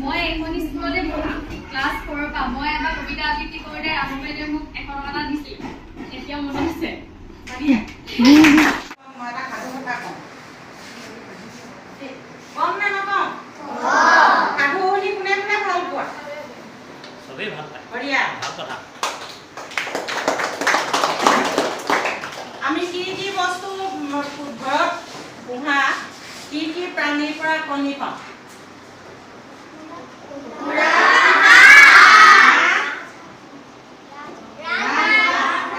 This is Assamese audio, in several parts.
মই এখন স্কুলতে পঢ়া ক্লাছ 4 পৰা মই এটা কবিতা আবৃত্তি কৰোঁতে ৰামু বাইদেৱে মোক 100 টকা এটা দিছিল। এতিয়া মনত আছে মাৰিয়া মই এটা সাধু কথা কওঁ। কম নে নকওঁ? সাধু শুনি কোনে কোনে ভাল পোৱা? সবেই ভাল পায়। বঢ়িয়া। ভাল কথা। আমি কি কি বস্তু ঘৰত পোহা কি কি প্ৰাণীৰ পৰা কণী পাওঁ?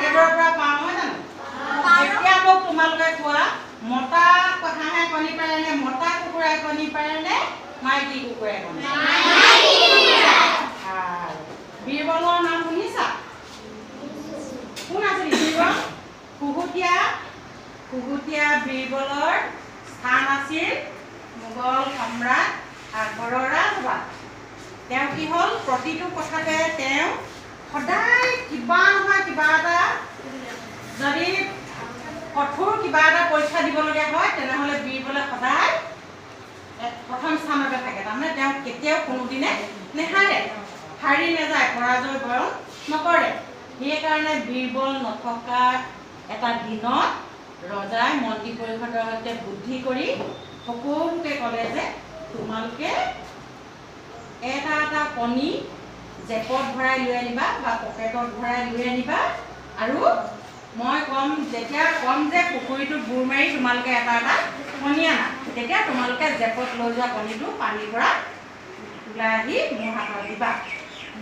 এইবোৰৰ পৰা পাওঁ নহয় জানো? এতিয়া মোক তোমালোকে কোৱা, মতা হাঁহে কণী পাৰে নে মতা কুকুৰাই কণী পাৰে নে মাইকী কুকুৰাই কণী পাৰে? বীৰবলৰ নাম শুনিছা? কোন আছিল বীৰবল? খুহুতীয়া বীৰবলৰ স্থান আছিল মোগল সম্ৰাট আকবৰৰ ৰাজসভাত। তেওঁ কি হ'ল, প্ৰতিটো কথাতে তেওঁ সদায় কিবা নহয় কিবা এটা, যদি কঠোৰ কিবা এটা পৰীক্ষা দিবলগীয়া হয় তেনেহ'লে বীৰবলে সদায় প্ৰথম স্থানতে থাকে। তাৰমানে তেওঁ কেতিয়াও কোনোদিনে নেহাৰে, হাৰি নাযায়, পৰাজয় বৰণ নকৰে। সেইকাৰণে বীৰবল নথকা এটা দিনত ৰজাই মন্ত্ৰী পৰিষদৰ সৈতে বুদ্ধি কৰি সকলোকে ক'লে যে তোমালোকে এটা এটা কণী জেপত ভৰাই লৈ আনিবা বা পকেটত ভৰাই লৈ আনিবা, আৰু মই ক'ম যেতিয়া ক'ম যে পুখুৰীটোত বুৰ মাৰি তোমালোকে এটা এটা কণী আনা, তেতিয়া তোমালোকে জেপত লৈ যোৱা কণীটো পানীৰ পৰা ওলাই আহি মোৰ হাতত দিবা।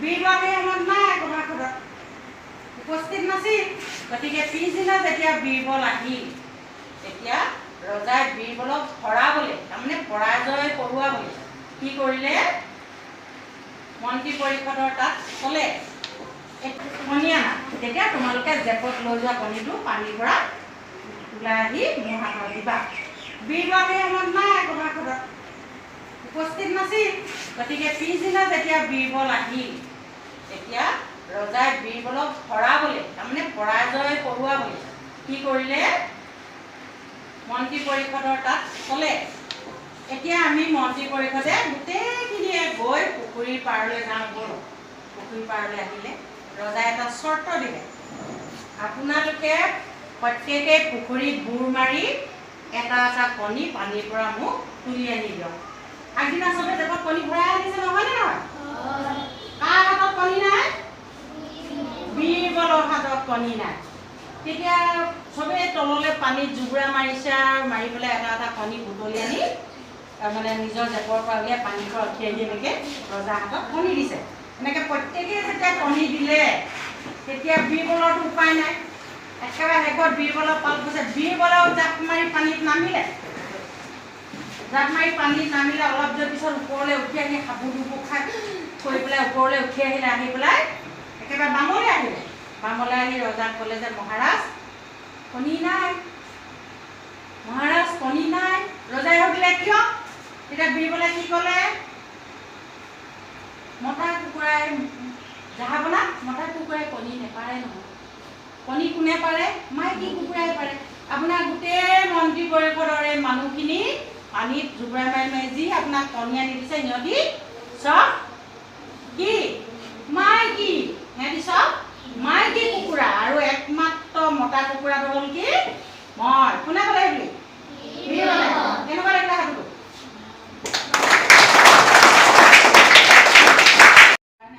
বীৰবল সেই সময়ত নাই সভাখনত উপস্থিত নাছিল। গতিকে পিছদিনা যেতিয়া বীৰবল আহিল, তেতিয়া ৰজাই বীৰবলক হৰাবলৈ, তাৰমানে পৰাজয় কৰোৱাবলৈ কি কৰিলে, মন্ত্ৰী পৰিষদৰ তাত ক'লে কণী আনা, তেতিয়া তোমালোকে জেপত লৈ যোৱা কণীটো পানীৰ পৰা ওলাই আহি মোৰ হাতত দিবা। বীৰবল সেই সময়ত নাই সভাখনত উপস্থিত নাছিল। গতিকে পিছদিনা যেতিয়া বীৰবল আহিল, তেতিয়া ৰজাই বীৰবলক হৰাবলৈ, তাৰমানে পৰাজয় কৰোৱাবলৈ কি কৰিলে, মন্ত্ৰী পৰিষদৰ তাত ক'লে এতিয়া আমি মন্ত্ৰী পৰিষদে গোটেইখিনিয়ে গৈ পুখুৰীৰ পাৰলৈ যাওঁ ব'লো। পুখুৰীৰ পাৰলৈ আহিলে ৰজাই এটা চৰ্ত দিলে, আপোনালোকে প্ৰত্যেকেই পুখুৰীত বুৰ মাৰি এটা এটা কণী পানীৰ পৰা মোক তুলি আনি দিয়ক। আগদিনা চবে জেপত কণী ভৰাই আনিছে নহয়নে নহয়? কাৰ হাতত কণী নাই? বীৰবলৰ হাতত কণী নাই। তেতিয়া চবেই তললৈ পানীত জুবুৰা মাৰিছে আৰু মাৰি পেলাই এটা এটা কণী বুটলি আনি মানে নিজৰ জেপৰ পৰা উলিয়াই পানীৰ পৰা উঠি আহি এনেকৈ ৰজাৰ হাতত কণী দিছে। এনেকৈ প্ৰত্যেকেই যেতিয়া কণী দিলে তেতিয়া বীৰবলৰতো উপায় নাই, একেবাৰে শেষত বীৰবলৰ পাল গৈছে। বীৰবলেও জাপ মাৰি পানীত নামিলে, জাপ মাৰি পানীত নামিলে অলপ দেৰি পিছত ওপৰলৈ উঠি আহি সাবু দুবু খাই থৈ পেলাই ওপৰলৈ উঠি আহিলে, আহি পেলাই একেবাৰে বামলৈ আহিলে। বামলৈ আহি ৰজাক ক'লে যে মহাৰাজ কণী নাই, মহাৰাজ কণী নাই। ৰজাই ভাবিলে কিয়? তেতিয়া বীৰবলে কি ক'লে, মতা কুকুৰাই জাহাবনা, মতা কুকুৰাই কণী নেপাৰে নহয়। কণী কোনে পাৰে? মাইকী কুকুৰাই পাৰে। আপোনাৰ গোটেই মন্ত্ৰী পৰিষদৰে মানুহখিনি পানীত জুবুৰা মাৰি মাৰি যি আপোনাক কণী আনি দিছে, সিহঁতি চব কি মাইকী, সিহঁতি চব মাইকী কুকুৰা, আৰু একমাত্ৰ মতা কুকুৰাটো হ'ল কি মই। কোনে ক'লে বুলি? বীৰবলে। কেনেকুৱা লাগিলে সাধুটো?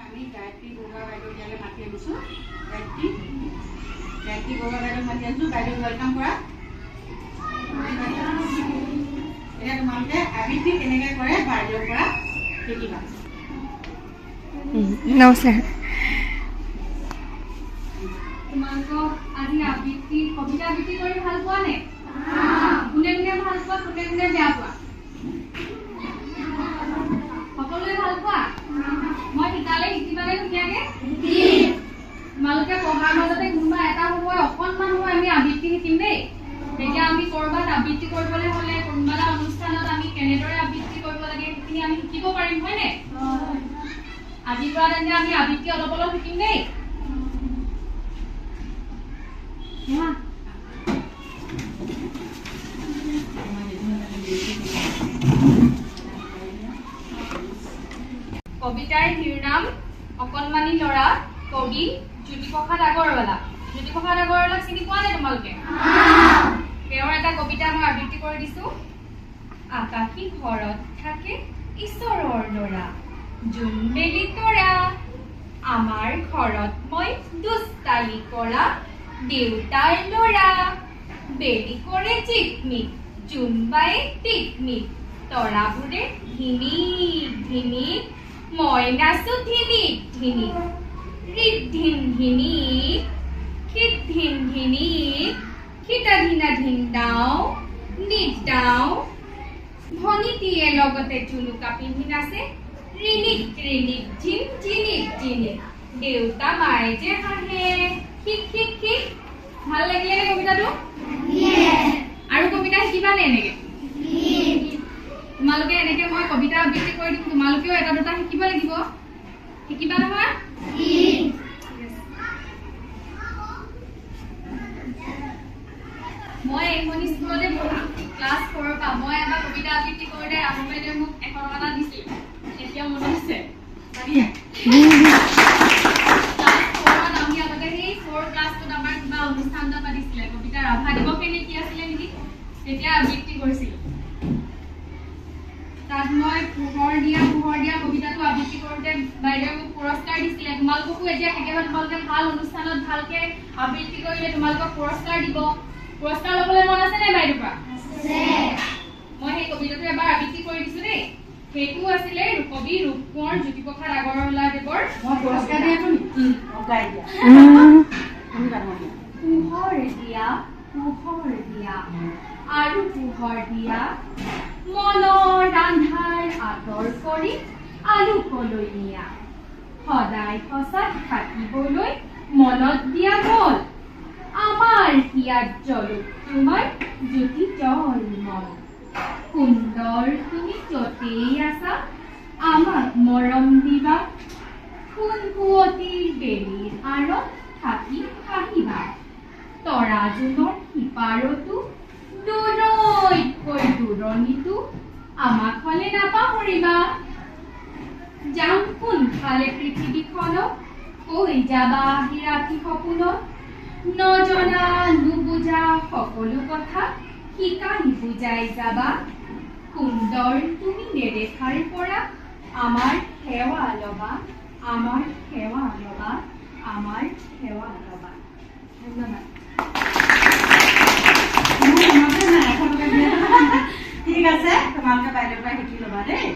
আমি গায়ত্ৰী বৰুৱা বাইদেউ ইয়ালৈ মাতি আনিছোঁ। গায়ত্ৰী বৰুৱা বাইদেউ মাতি আনিছোঁ। বাইদেউ ৱেলকাম কৰা। এতিয়া তোমালোকে আবৃত্তি কেনেকৈ কৰে বাইদেউৰ পৰা শিকিবা। নমস্কাৰ। তোমালোকক আজি আবৃত্তি কবিতা আবৃত্তি কৰি ভাল পোৱা নে? কোনে কোনে ভাল পোৱা, কোনে কোনে বেয়া পোৱা? সকলোৱে ভাল পোৱা? মই শিকালে শিকিবানে ধুনীয়াকে? তোমালোকে পঢ়াৰ মাজতে কোনোবা এটা সময় অকণমান সময় আমি আবৃত্তি শিকিম দেই। তেতিয়া আমি ক'ৰবাত আবৃত্তি কৰিবলৈ হ'লে কোনোবা এটা অনুষ্ঠানত আমি কেনেদৰে আবৃত্তি কৰিব লাগে সেইখিনি আমি শিকিব পাৰিম, হয়নে? আজিৰ পৰা তেন্তে আমি আবৃত্তি অলপ অলপ শিকিম দেই। কবিতাৰ শিৰোনাম অকণমানি ল'ৰা, কবি জ্যোতিপ্ৰসাদ আগৰৱালা। জ্যোতিপ্ৰসাদ আগৰৱালাক চিনি পোৱা নে তোমালোকে? তেওঁৰ এটা কবিতা মই আবৃত্তি কৰি দিছো। আকাশী ঘৰত থাকে ঈশ্বৰৰ ল'ৰা, জোনবেলি তৰা, আমাৰ ঘৰত মই দুষ্টালি কৰা দেউতাৰ ল'ৰা। বেলি কৰে জিকমিক, জোনবাই টিকমিক, তৰাবোৰে ধিমিক ধিমিক, মই নাচো ধিমিক ধিমিক। ৰিদ্ধিন ধিমিক, খিদ্ধিন ধিমিক, খিতাধিনা ধিনদাও, নিদাও। ভনীটিয়ে লগতে জুলুকা পিন্ধি নাচে, ৰিনিক ৰিনিক ঝিন ঝিনিক ঝিনিক, দেউতা মায়ে যে হাঁহে খিক খিক খিক। ভাল লাগিলে নে কবিতাটো? আৰু কবিতা শিকিবানে এনেকে? তোমালোকে এনেকে মই কবিতা আবৃত্তি কৰি দিম, তোমালোকেও এটা দুটা শিকিব লাগিব। শিকিবা নহয়? মই এইখন স্কুলতে পঢ়া, ক্লাছ 4 পৰা। মই এবাৰ কবিতা আবৃত্তি কৰোঁতে আহোম বাইদেৱে মোক 100 টকা এটা দিছিল। এতিয়া মনত আছে। ক্লাছ 4ত আমি আগতে সেই 4 ক্লাছটোত আমাৰ কিবা অনুষ্ঠান এটা পাতিছিলে, কবিতা ৰাভা দিৱসে নে কি আছিলে নেকি, তেতিয়া আবৃত্তি কৰিছিলোঁ। তাত মই পোহৰ দিয়া কবিতাটো আবৃত্তি কৰোঁতে বাইদেৱে মোক পুৰস্কাৰ দিছিলে। তোমালোককো এতিয়া কেতিয়াবা তোমালোকে ভাল অনুষ্ঠানত ভালকে আবৃত্তি কৰিলে তোমালোকক পুৰস্কাৰ দিব। পুৰস্কাৰ ল'বলৈ মন আছে নে বাইদেউৰ পৰা? মই সেই কবিতাটো এবাৰ আবৃত্তি কৰি দিছো দেই। সেইটো আছিলে কবি ৰূপকোঁৱৰ জ্যোতিপ্ৰসাদ আগৰৱালা দেৱৰ। মই পুৰস্কাৰ দিয়াটো গাই দিয়া। পোহৰ দিয়া আৰু পোহৰ দিয়া, মনৰ আন্ধাৰ আঁতৰ কৰি আলোকলৈ নিয়া, সদায় সঁচাত থাকিবলৈ মনত দিয়া গ'ল, আমাৰ হিয়াত জ্বলক তোমাৰ জ্যোতি জলমল। সুন্দৰ তুমি য'তেই আছা আমাক মৰম দিবা, সোণপুৱতিৰ বেলিৰ আঁৰত থাকি হাঁহিবা, তৰা জোনৰ সিপাৰতো দূৰৈতকৈ দূৰণিতো আমাক হ'লে নাপাহৰিবা। যাম কোনফালে পৃথিৱীখনত, কৈ যাবা আহি ৰাতি সপোনত, নজনা নুবুজা সকলো কথা শিকাই বুজাই যাবা, সুন্দৰ তুমি নেদেখাৰ পৰা আমাৰ সেৱা ল'বা, আমাৰ সেৱা ল'বা, আমাৰ সেৱা ল'বা। ধন্যবাদ। ঠিক আছে, তোমালোকে বাইদেউৰ পৰা শিকি ল'বা দেই।